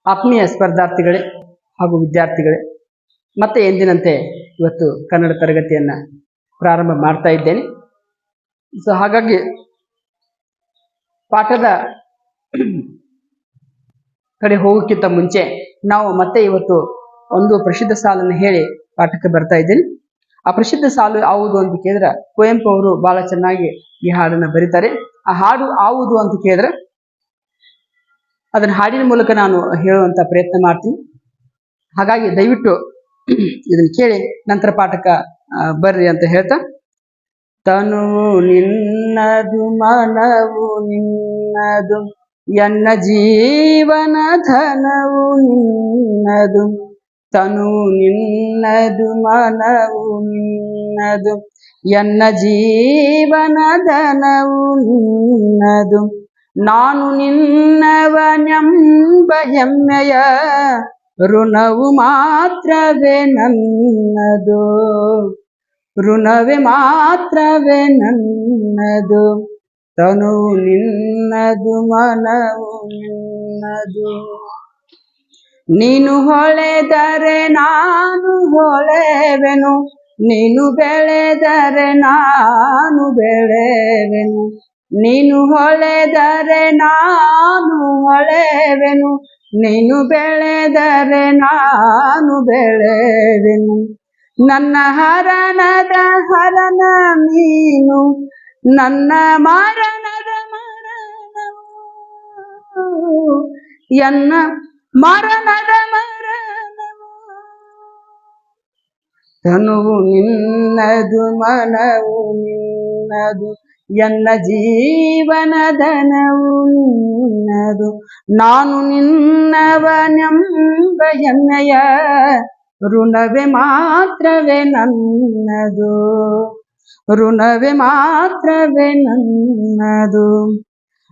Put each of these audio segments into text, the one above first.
ಆತ್ಮೀಯ ಸ್ಪರ್ಧಾರ್ಥಿಗಳೇ ಹಾಗೂ ವಿದ್ಯಾರ್ಥಿಗಳೇ, ಮತ್ತೆ ಎಂದಿನಂತೆ ಇವತ್ತು ಕನ್ನಡ ತರಗತಿಯನ್ನು ಪ್ರಾರಂಭ ಮಾಡ್ತಾ ಇದ್ದೇನೆ. ಸೊ ಹಾಗಾಗಿ ಪಾಠದ ಕಡೆ ಹೋಗೋಕ್ಕಿಂತ ಮುಂಚೆ ನಾವು ಮತ್ತೆ ಇವತ್ತು ಒಂದು ಪ್ರಸಿದ್ಧ ಸಾಲನ್ನು ಹೇಳಿ ಪಾಠಕ್ಕೆ ಬರ್ತಾ ಇದ್ದೇನೆ. ಆ ಪ್ರಸಿದ್ಧ ಸಾಲು ಯಾವುದು ಅಂತ ಕೇಳಿದ್ರೆ, ಕುವೆಂಪು ಅವರು ಬಹಳ ಚೆನ್ನಾಗಿ ಈ ಹಾಡನ್ನು ಬರೀತಾರೆ. ಆ ಹಾಡು ಯಾವುದು ಅಂತ ಕೇಳಿದ್ರೆ ಅದನ್ನ ಹಾಡಿನ ಮೂಲಕ ನಾನು ಹೇಳುವಂತ ಪ್ರಯತ್ನ ಮಾಡ್ತೀನಿ. ಹಾಗಾಗಿ ದಯವಿಟ್ಟು ಇದನ್ನ ಕೇಳಿ ನಂತರ ಪಾಠಕ ಬರ್ರಿ ಅಂತ ಹೇಳ್ತಾ, ತನುವು ನಿನ್ನದು ಮನವು ನಿನ್ನದು ಎನ್ನ ಜೀವನ ಧನವು ನಿನ್ನದು. ತನುವು ನಿನ್ನದು ಮನವು ನಿನ್ನದು ಎನ್ನ ಜೀವನ ಧನವು ನಿನ್ನದು. ನಾನು ನಿನ್ನವನೆಂಬ ಹೆಮ್ಮೆಯ ಋಣವು ಮಾತ್ರವೇ ನನ್ನದು. ಋಣವೇ ಮಾತ್ರವೇ ನನ್ನದು. ತನುವು ನಿನ್ನದು ಮನವು ನಿನ್ನದು. ನೀನು ಹೊಳೆದರೆ ನಾನು ಹೊಳೆವೆನು, ನೀನು ಬೆಳೆದರೆ ನಾನು ಬೆಳೆವೆನು. ನೀನು ಹೊಳೆದರೆ ನಾನು ಹೊಳೆವೆನು, ನೀನು ಬೆಳೆದರೆ ನಾನು ಬೆಳೆವೆನು. ನನ್ನ ಹರಣದ ಹರಣ ನೀನು, ನನ್ನ ಮರಣದ ಮರಣವು ಎನ್ನ ಮರಣದ ಮರಣವು. ತನುವು ನಿನ್ನದು ಮನವು ನಿನ್ನದು ಎನ್ನ ಜೀವನ ಧನವು ನಿನ್ನದು. ನಾನು ನಿನ್ನವನೆಂಬ ಹೆಮ್ಮೆಯ ಋಣವೇ ಮಾತ್ರವೇ ನನ್ನದು. ಋಣವೇ ಮಾತ್ರವೇ ನನ್ನದು.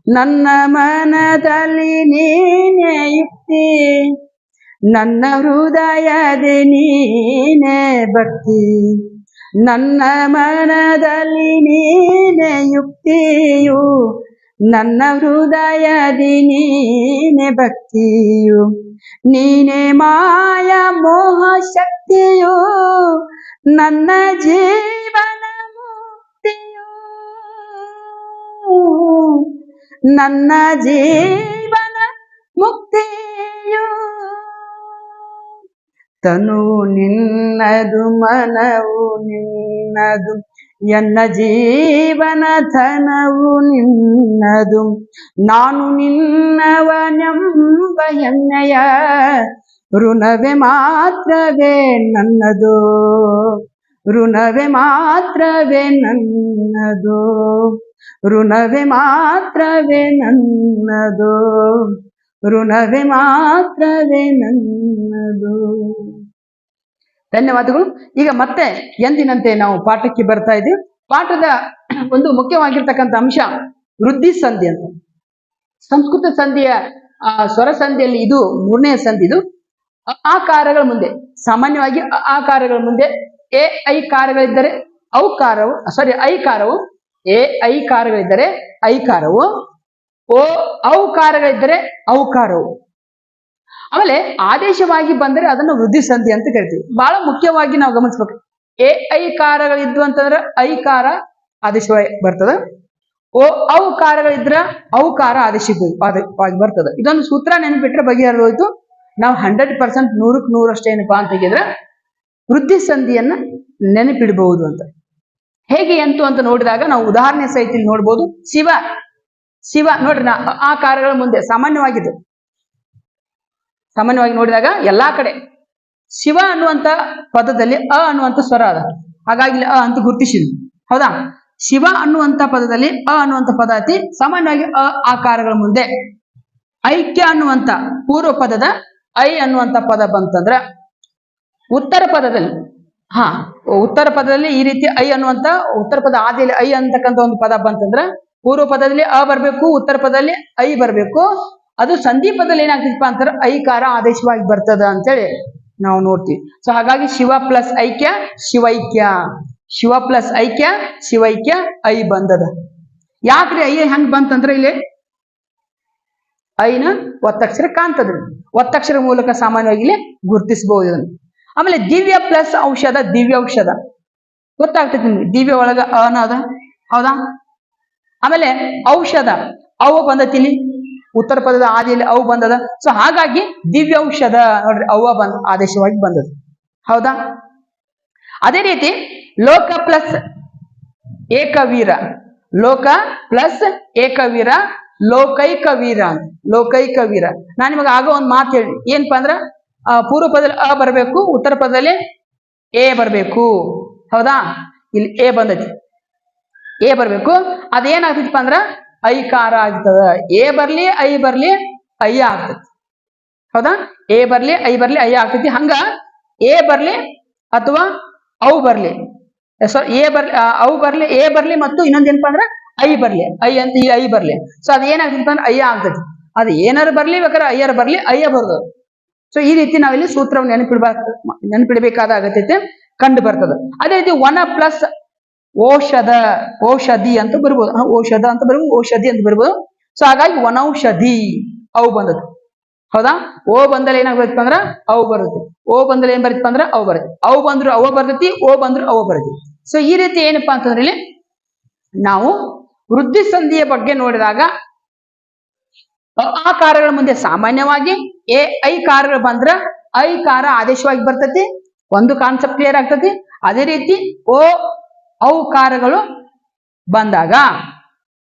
ನನ್ನ ಮನದಲ್ಲಿ ನೀನೇ ಯುಕ್ತಿ, ನನ್ನ ಹೃದಯದಿ ನೀನೇ ಭಕ್ತಿ. ನನ್ನ ಮನದಲ್ಲಿ ನೀನೇ ಯುಕ್ತಿಯು, ನನ್ನ ಹೃದಯದಿ ನೀನೇ ಭಕ್ತಿಯು. ನೀನೇ ಮಾಯ ಮೋಹ ಶಕ್ತಿಯು, ನನ್ನ ಜೀವನ ಮುಕ್ತಿಯು. ನನ್ನ ಜೀವನ ಮುಕ್ತಿಯು. ತನುವು ನಿನ್ನದು ಮನವು ನಿನ್ನದು ಎನ್ನ ಜೀವನ ಧನವು ನಿನ್ನದು. ನಾನು ನಿನ್ನವನೆಂಬ ಹೆಮ್ಮೆಯ ಋಣವೇ ಮಾತ್ರವೇ ನನ್ನದು. ಋಣವೇ ಮಾತ್ರವೇ ನನ್ನದು. ಋಣವೇ ಮಾತ್ರವೇ ನನ್ನದು. ಋಣವೇ ಮಾತ್ರವೇ ನನ್ನದು. ಧನ್ಯವಾದಗಳು. ಈಗ ಮತ್ತೆ ಎಂದಿನಂತೆ ನಾವು ಪಾಠಕ್ಕೆ ಬರ್ತಾ ಇದ್ದೀವಿ. ಪಾಠದ ಒಂದು ಮುಖ್ಯವಾಗಿರ್ತಕ್ಕಂಥ ಅಂಶ ವೃದ್ಧಿ ಸಂಧಿ ಅಂತ. ಸಂಸ್ಕೃತ ಸಂಧಿಯ ಸ್ವರ ಸಂಧಿಯಲ್ಲಿ ಇದು 3ನೇ ಸಂಧಿ. ಇದು ಆಕಾರಗಳ ಮುಂದೆ, ಸಾಮಾನ್ಯವಾಗಿ ಆಕಾರಗಳ ಮುಂದೆ ಎ ಐಕಾರಗಳಿದ್ದರೆ ಔಕಾರವು ಐಕಾರವು ಎ ಐಕಾರಗಳಿದ್ದರೆ ಐಕಾರವು, ಓ ಔಕಾರಗಳಿದ್ದರೆ ಔಕಾರವು. ಆಮೇಲೆ ಆದೇಶವಾಗಿ ಬಂದರೆ ಅದನ್ನು ವೃದ್ಧಿ ಸಂಧಿ ಅಂತ ಕರಿತೀವಿ. ಬಹಳ ಮುಖ್ಯವಾಗಿ ನಾವು ಗಮನಿಸ್ಬೇಕು. ಎ ಐಕಾರಗಳಿದ್ವು ಅಂತಂದ್ರೆ ಐಕಾರ ಆದೇಶವಾಗಿ ಬರ್ತದೆ. ಓ ಔಕಾರಗಳಿದ್ರ ಔಕಾರ ಆದೇಶವಾಗಿ ಬರ್ತದೆ. ಇದೊಂದು ಸೂತ್ರ ನೆನಪಿಟ್ರೆ ಬಗೆಹರಿದೋಯ್ತು. ನಾವು 100% 100ಕ್ಕೆ 100 ಏನಪ್ಪಾ ಅಂತ ಹೇಳಿದ್ರೆ ವೃದ್ಧಿ ಸಂಧಿಯನ್ನ ನೆನಪಿಡಬಹುದು ಅಂತ. ಹೇಗೆ ಅಂತ ನೋಡಿದಾಗ ನಾವು ಉದಾಹರಣೆ ಸಹಿತ ನೋಡ್ಬೋದು. ಶಿವ ಶಿವ ನೋಡ್ರಿ, ಆಕಾರಗಳ ಮುಂದೆ ಸಾಮಾನ್ಯವಾಗಿ ನೋಡಿದಾಗ ಎಲ್ಲಾ ಕಡೆ ಶಿವ ಅನ್ನುವಂತ ಪದದಲ್ಲಿ ಅ ಅನ್ನುವಂತ ಸ್ವರ ಅದ. ಹಾಗಾಗಿ ಅ ಅಂತ ಗುರುತಿಸಿದ್ವಿ, ಹೌದಾ? ಶಿವ ಅನ್ನುವಂತ ಪದದಲ್ಲಿ ಅ ಅನ್ನುವಂತ ಪದ ಐತಿ. ಸಾಮಾನ್ಯವಾಗಿ ಅ ಆಕಾರಗಳ ಮುಂದೆ ಐಕ್ಯ ಅನ್ನುವಂತ ಪೂರ್ವ ಪದದ ಐ ಅನ್ನುವಂತ ಪದ ಬಂತಂದ್ರ, ಉತ್ತರ ಪದದಲ್ಲಿ ಈ ರೀತಿ ಐ ಅನ್ನುವಂತ ಉತ್ತರ ಪದ ಆದಿಯಲ್ಲಿ ಐ ಅಂತಕ್ಕಂಥ ಒಂದು ಪದ ಬಂತಂದ್ರ ಪೂರ್ವ ಪದದಲ್ಲಿ ಅ ಬರ್ಬೇಕು, ಉತ್ತರ ಪದದಲ್ಲಿ ಐ ಬರ್ಬೇಕು. ಅದು ಸಂಧಿ ಪದದಲ್ಲಿ ಏನಾಗ್ತಿಪ್ಪ ಅಂತಾರೆ ಐಕಾರ ಆದೇಶವಾಗಿ ಬರ್ತದ ಅಂತೇಳಿ ನಾವು ನೋಡ್ತೀವಿ. ಸೊ ಹಾಗಾಗಿ ಶಿವ ಪ್ಲಸ್ ಐಕ್ಯ ಶಿವೈಕ್ಯ, ಶಿವ ಪ್ಲಸ್ ಐಕ್ಯ ಶಿವೈಕ್ಯ ಐ ಬಂದದ. ಯಾಕ್ರಿ ಐ ಹೆಂಗ್ ಬಂತಂದ್ರೆ ಇಲ್ಲಿ ಐನ ಒತ್ತಕ್ಷರ ಕಾಣ್ತದ್ರಿ. ಒತ್ತಕ್ಷರ ಮೂಲಕ ಸಾಮಾನ್ಯವಾಗಿ ಇಲ್ಲಿ ಗುರುತಿಸಬಹುದು ಇದನ್ನು. ಆಮೇಲೆ ದಿವ್ಯ ಪ್ಲಸ್ ಔಷಧ, ದಿವ್ಯ ಔಷಧ ಗೊತ್ತಾಗ್ತೈತಿ ನಿಮ್ಗೆ. ದಿವ್ಯ ಒಳಗ ಅದ, ಹೌದಾ? ಆಮೇಲೆ ಔಷಧ ಅವು ಬಂದತಿ ಇಲ್ಲಿ, ಉತ್ತರ ಪದದ ಆದಿಯಲ್ಲಿ ಅವು ಬಂದದ. ಸೊ ಹಾಗಾಗಿ ದಿವ್ಯ ಔಷಧ ನೋಡ್ರಿ, ಅವ್ವ ಬಂದ ಆದೇಶವಾಗಿ ಬಂದದ, ಹೌದಾ? ಅದೇ ರೀತಿ ಲೋಕ ಪ್ಲಸ್ ಏಕವೀರ, ಲೋಕ ಪ್ಲಸ್ ಏಕವೀರ, ಲೋಕೈಕ ವೀರ ಅಂತ. ಲೋಕೈಕ ವೀರ ನಾನು ನಿಮಗೆ ಆಗ ಒಂದು ಮಾತು ಹೇಳಿ, ಏನಪ್ಪಾ ಅಂದ್ರ ಪೂರ್ವ ಪದದಲ್ಲಿ ಅ ಬರಬೇಕು, ಉತ್ತರ ಪದದಲ್ಲಿ ಎ ಬರಬೇಕು, ಹೌದಾ? ಇಲ್ಲಿ ಎ ಬಂದೈತಿ, ಎ ಬರ್ಬೇಕು. ಅದೇನಾಗ್ತೈತಿಪ್ಪ ಅಂದ್ರ ಐಕಾರ ಆಗ್ತದ. ಎ ಬರ್ಲಿ ಐ ಬರ್ಲಿ ಐಯ ಆಗ್ತೈತಿ, ಹೌದಾ? ಎ ಬರ್ಲಿ ಐ ಬರ್ಲಿ ಐಯ ಆಗ್ತೈತಿ. ಹಂಗ ಎ ಬರ್ಲಿ ಅಥವಾ ಅವು ಬರ್ಲಿ, ಎ ಬರ್ಲಿ ಅವು ಬರ್ಲಿ, ಎ ಬರ್ಲಿ ಮತ್ತು ಇನ್ನೊಂದೇನಪ್ಪಾ ಅಂದ್ರ ಐ ಬರ್ಲಿ, ಐ ಅಂತ ಈ ಐ ಬರ್ಲಿ. ಸೊ ಅದ್ ಏನಾಗ್ತೈತಿ ಅಂದ್ರೆ ಅಯ್ಯ ಆಗ್ತೈತಿ. ಅದು ಏನಾರು ಬರ್ಲಿ ಬೇಕಾದ್ರೆ ಅಯ್ಯರ್ ಬರ್ಲಿ ಅಯ್ಯ ಬರ್ದು. ಸೊ ಈ ರೀತಿ ನಾವಿಲ್ಲಿ ಸೂತ್ರವನ್ನು ನೆನಪಿಡಬೇಕಾದ ಅಗತ್ಯತೆ ಕಂಡು ಬರ್ತದೆ. ಅದೇ ರೀತಿ ವನ ಪ್ಲಸ್ ಔಷಧ, ಔಷಧಿ ಅಂತ ಬರ್ಬೋದು, ಔಷಧ ಅಂತ ಬರ್ಬೋದು, ಔಷಧಿ ಅಂತ ಬರ್ಬೋದು. ಸೊ ಹಾಗಾಗಿ ವನೌಷಧಿ ಅವು ಬಂದದ್ದು, ಹೌದಾ? ಓ ಬಂದಲ್ಲಿ ಏನಾಗ್ಬೇಕಪ್ಪ ಅಂದ್ರ ಅವು ಬರುತ್ತೆ, ಓ ಬಂದಲ್ಲಿ ಏನ್ ಬರ್ತಪ್ಪ ಅಂದ್ರ ಅವು ಬರುತ್ತೆ, ಅವು ಬಂದ್ರು ಅವ ಬರ್ತೈತಿ, ಓ ಬಂದ್ರು ಅವ ಬರ್ತೈತಿ. ಸೊ ಈ ರೀತಿ ಏನಪ್ಪಾ ಅಂತಂದ್ರೆ ಇಲ್ಲಿ ನಾವು ವೃದ್ಧಿ ಸಂಧಿಯ ಬಗ್ಗೆ ನೋಡಿದಾಗ ಆ ಕಾರಗಳ ಮುಂದೆ ಸಾಮಾನ್ಯವಾಗಿ ಎ ಐ ಕಾರಗಳು ಬಂದ್ರ ಐ ಕಾರ ಆದೇಶವಾಗಿ ಬರ್ತೈತಿ, ಒಂದು ಕಾನ್ಸೆಪ್ಟ್ ಕ್ಲಿಯರ್ ಆಗ್ತತಿ. ಅದೇ ರೀತಿ ಓ ಔಕಾರಗಳು ಬಂದಾಗ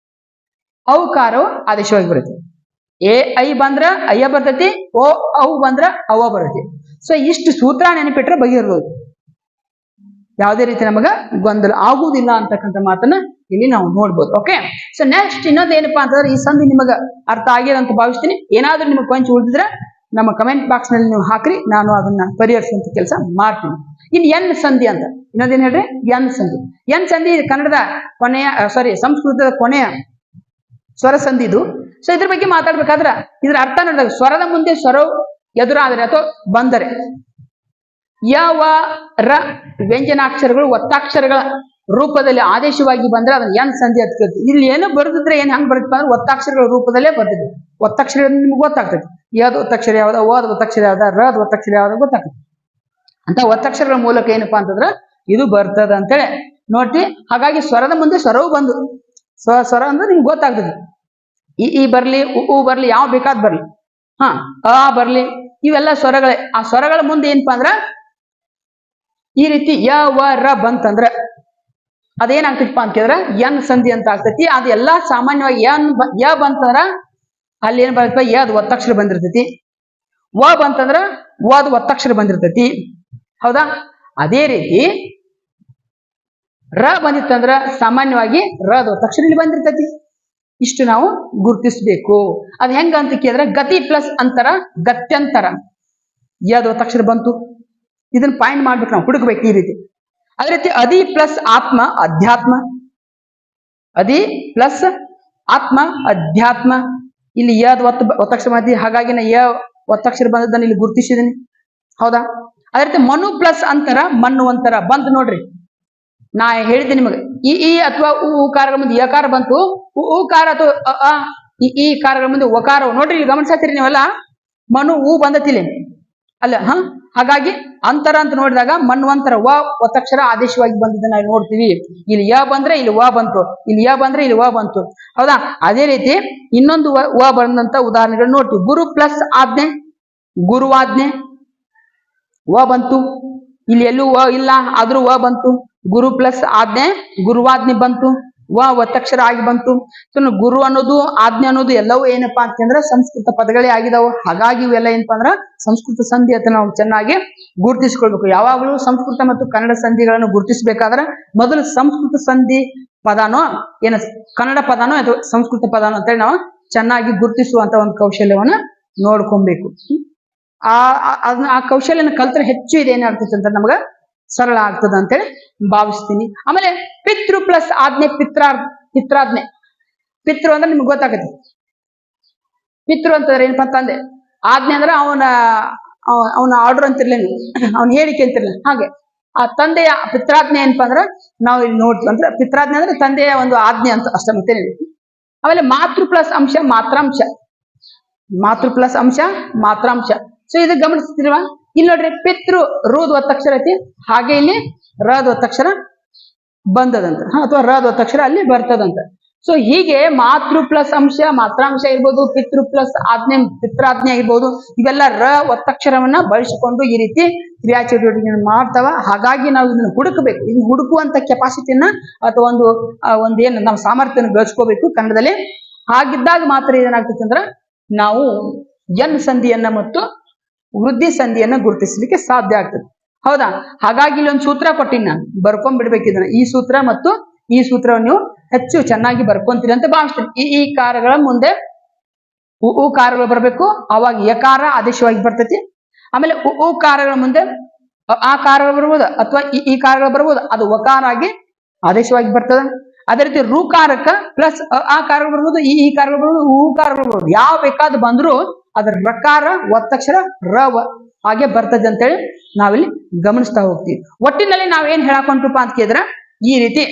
ಔಕಾರವು ಆದೇಶವಾಗಿ ಬರುತ್ತೆ. ಎ ಐ ಬಂದ್ರ ಅಯ್ಯ ಬರ್ತೈತಿ, ಓ ಅವು ಬಂದ್ರ ಅವ ಬರ್ತೈತಿ. ಸೊ ಇಷ್ಟು ಸೂತ್ರ ನೆನಪಿಟ್ರೆ ಬಗೆಹರಿಯೋದು, ಯಾವುದೇ ರೀತಿ ನಮಗ ಗೊಂದಲ ಆಗುವುದಿಲ್ಲ ಅಂತಕ್ಕಂಥ ಮಾತನ್ನ ಇಲ್ಲಿ ನಾವು ನೋಡ್ಬೋದು. ಓಕೆ, ಸೊ ನೆಕ್ಸ್ಟ್ ಇನ್ನೊಂದು ಏನಪ್ಪಾ ಅಂತಂದ್ರೆ ಈ ಸಂಧಿ ನಿಮಗ ಅರ್ಥ ಆಗಿದೆ ಅಂತ ಭಾವಿಸ್ತೀನಿ. ಏನಾದ್ರೂ ನಿಮಗೆ ಕೊಂಚ ಉಳಿದಿದ್ರೆ ನಮ್ಮ ಕಮೆಂಟ್ ಬಾಕ್ಸ್ ನಲ್ಲಿ ನೀವು ಹಾಕ್ರಿ, ನಾನು ಅದನ್ನ ಪರಿಹರಿಸುವಂತ ಕೆಲಸ ಮಾಡ್ತೀನಿ. ಇನ್ನು ಎನ್ ಸಂಧಿ ಅಂತ ಇನ್ನೊಂದೇನ್ ಹೇಳ್ರಿ, ಎನ್ ಸಂಧಿ. ಎನ್ ಸಂಧಿ ಕನ್ನಡದ ಕೊನೆಯ ಸಂಸ್ಕೃತದ ಕೊನೆಯ ಸ್ವರ ಸಂಧಿ ಇದು. ಸೊ ಇದ್ರ ಬಗ್ಗೆ ಮಾತಾಡ್ಬೇಕಾದ್ರ ಇದ್ರ ಅರ್ಥ ನೋಡಿದಾಗ ಸ್ವರದ ಮುಂದೆ ಸ್ವರವು ಎದುರಾದರೆ ಅಥವಾ ಬಂದರೆ ಯಾವ ರ ವ್ಯಂಜನಾಕ್ಷರಗಳು ಒತ್ತಾಕ್ಷರಗಳ ರೂಪದಲ್ಲಿ ಆದೇಶವಾಗಿ ಬಂದ್ರೆ ಅದನ್ನ ಎನ್ ಸಂಧಿ ಅಂತ ಕೇಳ್ತೀವಿ. ಇಲ್ಲಿ ಏನು ಬರೆದಿದ್ರೆ ಏನ್ ಹೆಂಗ್ ಬರ್ತಪ್ಪ ಅಂದ್ರೆ ಒತ್ತಾಕ್ಷರಗಳ ರೂಪದಲ್ಲೇ ಬರ್ತಿದೆ. ಒತ್ತಕ್ಷರ ನಿಮ್ಗೆ ಗೊತ್ತಾಗ್ತದೆ, ಯಾವ್ದು ಒತ್ತಕ್ಷರ ಯಾವ್ದ, ಓದ್ ಒತ್ತಕ್ಷರ ಯಾವ್ದ, ರದ್ ಒತ್ತಕ್ಷರ ಯಾವ್ದ ಗೊತ್ತಾಗ್ತದೆ. ಅಂತ ಒತ್ತಕ್ಷರಗಳ ಮೂಲಕ ಏನಪ್ಪಾ ಅಂತಂದ್ರ ಇದು ಬರ್ತದ ಅಂತೇಳಿ ನೋಡ್ತಿ. ಹಾಗಾಗಿ ಸ್ವರದ ಮುಂದೆ ಸ್ವರವು ಬಂದು ಸ್ವರ ಅಂದ್ರೆ ನಿಮ್ಗೆ ಗೊತ್ತಾಗ್ತದೆ. ಈ ಬರ್ಲಿ, ಉ ಬರ್ಲಿ, ಯಾವ ಬೇಕಾದ್ ಬರ್ಲಿ, ಅ ಬರ್ಲಿ, ಇವೆಲ್ಲ ಸ್ವರಗಳೇ. ಆ ಸ್ವರಗಳ ಮುಂದೆ ಏನಪ್ಪಾ ಅಂದ್ರ ಈ ರೀತಿ ಯ ವ ರ ಬಂತಂದ್ರ ಅದೇನಾಗ್ತೈತಿಪ್ಪ ಅಂತ ಕೇಳಿದ್ರ ಎನ್ ಸಂಧಿ ಅಂತ ಆಗ್ತೈತಿ. ಅದು ಎಲ್ಲಾ ಸಾಮಾನ್ಯವಾಗಿ ಯ ಬಂತಂದ್ರ ಅಲ್ಲಿ ಏನ್ ಬರ್ತೈತಿ, ಯದ್ ಒತ್ತಕ್ಷರ ಬಂದಿರ್ತೈತಿ. ವ ಬಂತಂದ್ರ ವದ್ ಒತ್ತಕ್ಷರ ಬಂದಿರ್ತೈತಿ, ಹೌದಾ? ಅದೇ ರೀತಿ ರ ಬಂದಿತ್ತಂದ್ರ ಸಾಮಾನ್ಯವಾಗಿ ರದ್ ಒತ್ತಕ್ಷರ ಇಲ್ಲಿ ಬಂದಿರ್ತೈತಿ. ಇಷ್ಟು ನಾವು ಗುರುತಿಸ್ಬೇಕು. ಅದ್ ಹೆಂಗ ಅಂತ ಕೇಳಿದ್ರೆ ಗತಿ ಪ್ಲಸ್ ಅಂತರ, ಗತ್ಯಂತರ. ಯದ್ ಒತ್ತಕ್ಷರ ಬಂತು, ಇದನ್ನ ಪಾಯಿಂಟ್ ಮಾಡ್ಬೇಕು, ನಾವು ಹುಡುಕ್ಬೇಕು ಈ ರೀತಿ. ಅದೇ ರೀತಿ ಅದಿ ಪ್ಲಸ್ ಆತ್ಮ, ಅಧ್ಯಾತ್ಮ. ಅದಿ ಪ್ಲಸ್ ಆತ್ಮ, ಅಧ್ಯಾತ್ಮ. ಇಲ್ಲಿ ಯದ್ ಒತ್ತಕ್ಷರ ಬಂದಿ, ಹಾಗಾಗಿ ನಾ ಯ ಒತ್ತಕ್ಷರ ಬಂದದ್ದನ್ನು ಇಲ್ಲಿ ಗುರುತಿಸಿದೀನಿ, ಹೌದಾ? ಅದೇ ರೀತಿ ಮನು ಪ್ಲಸ್ ಅಂತರ, ಮನ್ನುವಂತರ ಬಂತು ನೋಡ್ರಿ. ನಾ ಹೇಳಿದ್ದೆ ನಿಮಗೆ ಈ ಅಥವಾ ಉ ಕಾರಗಳ ಮುಂದೆ ಯಕಾರ ಬಂತು, ಉ ಕಾರ ಅಥವಾ ಈ ಕಾರಗಳ ಮುಂದೆ ಒಕಾರ ನೋಡ್ರಿ. ಇಲ್ಲಿ ಗಮನಿಸತ್ತೀರಿ ನೀವೆಲ್ಲ, ಮನು ಉ ಬಂದತಿಲ್ಲ ಅಲ್ಲ, ಹಾಗಾಗಿ ಅಂತರ ಅಂತ ನೋಡಿದಾಗ ಮನ್ವಂತರ ವ ಒತ್ತಕ್ಷರ ಆದೇಶವಾಗಿ ಬಂದಿದ್ದನ್ನ ನಾವು ನೋಡ್ತೀವಿ. ಇಲ್ಲಿ ಯ ಬಂದ್ರೆ ಇಲ್ಲಿ ವ ಬಂತು, ಇಲ್ಲಿ ಯ ಬಂದ್ರೆ ಇಲ್ಲಿ ವ ಬಂತು, ಹೌದಾ? ಅದೇ ರೀತಿ ಇನ್ನೊಂದು ವ ಬಂದಂತ ಉದಾಹರಣೆಗಳು ನೋಡ್ತೀವಿ. ಗುರು ಪ್ಲಸ್ ಆಜ್ಞೆ, ಗುರುವಾಜ್ಞೆ, ವ ಬಂತು. ಇಲ್ಲಿ ಎಲ್ಲೂ ವ ಇಲ್ಲ, ಆದ್ರೂ ವ ಬಂತು. ಗುರು ಪ್ಲಸ್ ಆಜ್ಞೆ, ಗುರುವಾಜ್ಞೆ ಬಂತು, ವ ಒತ್ತಕ್ಷರ ಆಗಿ ಬಂತು. ಸೊ ಗುರು ಅನ್ನೋದು ಆಜ್ಞೆ ಅನ್ನೋದು ಎಲ್ಲವೂ ಏನಪ್ಪಾ ಅಂತಂದ್ರೆ ಸಂಸ್ಕೃತ ಪದಗಳೇ ಆಗಿದಾವು. ಹಾಗಾಗಿ ಇವೆಲ್ಲ ಏನಪ್ಪಾ ಅಂದ್ರ ಸಂಸ್ಕೃತ ಸಂಧಿ ಅಂತ ನಾವು ಚೆನ್ನಾಗಿ ಗುರುತಿಸ್ಕೊಳ್ಬೇಕು. ಯಾವಾಗಲೂ ಸಂಸ್ಕೃತ ಮತ್ತು ಕನ್ನಡ ಸಂಧಿಗಳನ್ನು ಗುರುತಿಸಬೇಕಾದ್ರೆ ಮೊದಲು ಸಂಸ್ಕೃತ ಸಂಧಿ ಪದಾನೋ ಏನ ಕನ್ನಡ ಪದಾನೋ ಅಥವಾ ಸಂಸ್ಕೃತ ಪದಾನೋ ಅಂತೇಳಿ ನಾವು ಚೆನ್ನಾಗಿ ಗುರುತಿಸುವಂತ ಒಂದು ಕೌಶಲ್ಯವನ್ನ ನೋಡ್ಕೊಬೇಕು. ಆ ಕೌಶಲ್ಯನ ಕಲ್ತ್ರೆ ಹೆಚ್ಚು ಇದೇನಾಗ್ತೈತೆ ಅಂತ ನಮಗ ಸರಳ ಆಗ್ತದ ಅಂತೇಳಿ ಭಾವಿಸ್ತೀನಿ. ಆಮೇಲೆ ಪಿತೃ ಪ್ಲಸ್ ಆಜ್ಞೆ, ಪಿತ್ರಾಜ್ಞೆ. ಪಿತೃ ಅಂದ್ರೆ ನಿಮ್ಗೆ ಗೊತ್ತಾಗತ್ತೆ. ಪಿತೃ ಅಂತಂದ್ರೆ ಏನಪ್ಪಾ ಅಂತಂದೆ, ಆಜ್ಞೆ ಅಂದ್ರೆ ಅವನ ಆರ್ಡರ್ ಅಂತಿರ್ಲೇನು, ಅವನ ಹೇಳಿಕೆ ಅಂತಿರ್ಲಿಲ್ಲ. ಹಾಗೆ ಆ ತಂದೆಯ ಪಿತ್ರಾಜ್ಞೆ ಏನಪ್ಪಾ ಅಂದ್ರೆ ನಾವು ಇಲ್ಲಿ ನೋಡ್ತೀವಿ. ಅಂದ್ರೆ ಪಿತ್ರಾಜ್ಞೆ ಅಂದ್ರೆ ತಂದೆಯ ಒಂದು ಆಜ್ಞೆ ಅಂತ ಅಷ್ಟೇ, ಮತ್ತೇನಿಲ್ಲ. ಆಮೇಲೆ ಮಾತೃ ಪ್ಲಸ್ ಅಂಶ, ಮಾತ್ರಾಂಶ. ಮಾತೃ ಪ್ಲಸ್ ಅಂಶ ಮಾತ್ರಾಂಶ. ಸೊ ಇದು ಗಮನಿಸ್ತಿಲ್ವಾ? ಇಲ್ಲಿ ನೋಡ್ರಿ ಪಿತೃ ರುದ್ ಒತ್ತಕ್ಷರ ಐತಿ, ಹಾಗೆ ಇಲ್ಲಿ ರದ್ ಒತ್ತಕ್ಷರ ಬಂದದಂತ, ಅಥವಾ ರದ್ ಒತ್ತಕ್ಷರ ಅಲ್ಲಿ ಬರ್ತದಂತ. ಸೊ ಹೀಗೆ ಮಾತೃ ಪ್ಲಸ್ ಅಂಶ ಮಾತ್ರಾಂಶ ಇರ್ಬೋದು, ಪಿತೃ ಪ್ಲಸ್ ಆಜ್ಞೆ ಪಿತ್ರಾಜ್ಞೆ ಆಗಿರ್ಬೋದು, ಇವೆಲ್ಲ ರ ಒತ್ತಕ್ಷರವನ್ನ ಬಳಸಿಕೊಂಡು ಈ ರೀತಿ ಕ್ರಿಯಾ ಚಟುವಟಿಕೆಗಳನ್ನು ಮಾಡ್ತಾವ. ಹಾಗಾಗಿ ನಾವು ಇದನ್ನ ಹುಡುಕಬೇಕು. ಇದನ್ನ ಹುಡುಕುವಂತ ಕೆಪಾಸಿಟಿಯನ್ನ ಅಥವಾ ಒಂದು ಏನು ನಾವು ಸಾಮರ್ಥ್ಯನ ಬೆಳೆಸ್ಕೋಬೇಕು ಕನ್ನಡದಲ್ಲಿ. ಹಾಗಿದ್ದಾಗ ಮಾತ್ರ ಏನಾಗ್ತದೆ ಅಂದ್ರೆ ನಾವು ಎನ್ ಸಂಧಿಯನ್ನ ಮತ್ತು ವೃದ್ಧಿ ಸಂಧಿಯನ್ನ ಗುರುತಿಸಲಿಕ್ಕೆ ಸಾಧ್ಯ ಆಗ್ತದೆ. ಹೌದಾ? ಹಾಗಾಗಿ ಇಲ್ಲೊಂದು ಸೂತ್ರ ಕೊಟ್ಟಿನಿ, ನಾನು ಬರ್ಕೊಂಡ್ಬಿಡ್ಬೇಕು ಇದನ್ನ. ಈ ಸೂತ್ರ ಮತ್ತು ಈ ಸೂತ್ರವನ್ನು ನೀವು ಹೆಚ್ಚು ಚೆನ್ನಾಗಿ ಬರ್ಕೊಂತೀರಿ ಅಂತ ಭಾವಿಸ್ತೀನಿ. ಈ ಕಾರಗಳ ಮುಂದೆ ಉ ಕಾರಗಳು ಬರಬೇಕು, ಅವಾಗ ಯಕಾರ ಆದೇಶವಾಗಿ ಬರ್ತೈತಿ. ಆಮೇಲೆ ಉ ಕಾರಗಳ ಮುಂದೆ ಆ ಕಾರಗಳು ಬರ್ಬೋದು ಅಥವಾ ಈ ಕಾರಗಳು ಬರ್ಬೋದು, ಅದು ವಕಾರ ಆಗಿ ಆದೇಶವಾಗಿ ಬರ್ತದೆ. ಅದೇ ರೀತಿ ರುಕಾರಕ ಪ್ಲಸ್ ಆ ಕಾರಗಳು ಬರ್ಬೋದು, ಈ ಕಾರಗಳು ಬರ್ಬೋದು, ಹೂ ಕಾರಗಳು ಬರ್ಬೋದು, ಯಾವ ಬೇಕಾದ್ ಬಂದ್ರು ಅದ್ರ ರಕಾರ ಒತ್ತಕ್ಷರ ರವ ಹಾಗೆ ಬರ್ತದೆ ಅಂತೇಳಿ ನಾವಿಲ್ಲಿ ಗಮನಿಸ್ತಾ ಹೋಗ್ತೀವಿ. ಒಟ್ಟಿನಲ್ಲಿ ನಾವೇನ್ ಹೇಳಕೊಂಟಪ್ಪ ಅಂತ ಕೇಳಿದ್ರ, ಈ ರೀತಿ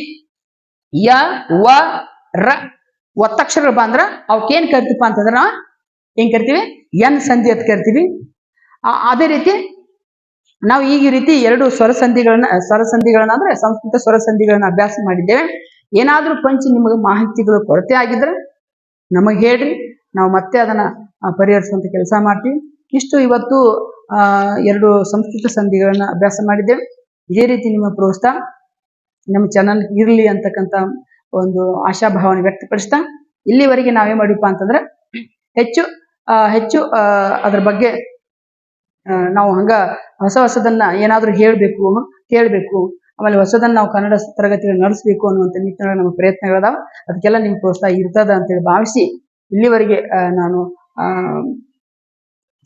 ಯ ವ ರ ಒತ್ತಕ್ಷರಗಳು ಬಂದ್ರ ಅವಕ್ಕೇನ್ ಕರಿತೀವಿ ಅಂತಂದ್ರ ನಾವು ಏನ್ ಕರಿತೀವಿ? ಎನ್ ಸಂಧಿ ಅಂತ ಕರಿತೀವಿ. ಅದೇ ರೀತಿ ನಾವು ಈ ರೀತಿ ಎರಡು ಸ್ವರಸಂಧಿಗಳನ್ನ ಅಂದ್ರೆ ಸಂಸ್ಕೃತ ಸ್ವರಸಂಧಿಗಳನ್ನ ಅಭ್ಯಾಸ ಮಾಡಿದ್ದೇವೆ. ಏನಾದ್ರೂ ಕೊಂಚ ನಿಮಗೆ ಮಾಹಿತಿಗಳು ಕೊರತೆ ಆಗಿದ್ರೆ ನಮಗೆ ಹೇಳ್ರಿ, ನಾವು ಮತ್ತೆ ಅದನ್ನ ಪರಿಹರಿಸುವಂತ ಕೆಲಸ ಮಾಡ್ತೀವಿ. ಇಷ್ಟು ಇವತ್ತು ಎರಡು ಸಂಸ್ಕೃತ ಸಂಧಿಗಳನ್ನ ಅಭ್ಯಾಸ ಮಾಡಿದ್ದೇವೆ. ಇದೇ ರೀತಿ ನಿಮ್ಮ ಪ್ರೋತ್ಸಾಹ ನಮ್ಮ ಚಾನಲ್ ಇರಲಿ ಅಂತಕ್ಕಂಥ ಒಂದು ಆಶಾಭಾವನೆ ವ್ಯಕ್ತಪಡಿಸ್ತಾ, ಇಲ್ಲಿವರೆಗೆ ನಾವೇ ಮಾಡಿಪ್ಪ ಅಂತಂದ್ರೆ ಹೆಚ್ಚು ಅದ್ರ ಬಗ್ಗೆ ನಾವು ಹಂಗ ಹೊಸದನ್ನ ಏನಾದ್ರೂ ಹೇಳ್ಬೇಕು, ಕೇಳಬೇಕು, ಆಮೇಲೆ ಹೊಸದನ್ನ ನಾವು ಕನ್ನಡ ತರಗತಿಗಳು ನಡೆಸಬೇಕು ಅನ್ನುವಂಥ ನಿಟ್ಟಿನಲ್ಲಿ ನಮ್ಮ ಪ್ರಯತ್ನಗಳದಾವ. ಅದಕ್ಕೆಲ್ಲ ನಿಮ್ ಪ್ರೋತ್ಸಾಹ ಇರ್ತದ ಅಂತೇಳಿ ಭಾವಿಸಿ ಇಲ್ಲಿವರೆಗೆ ನಾನು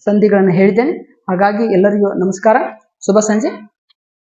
ಸಂಧಿಗಳನ್ನು ಹೇಳಿದ್ದೇನೆ. ಹಾಗಾಗಿ ಎಲ್ಲರಿಗೂ ನಮಸ್ಕಾರ, ಶುಭ ಸಂಜೆ.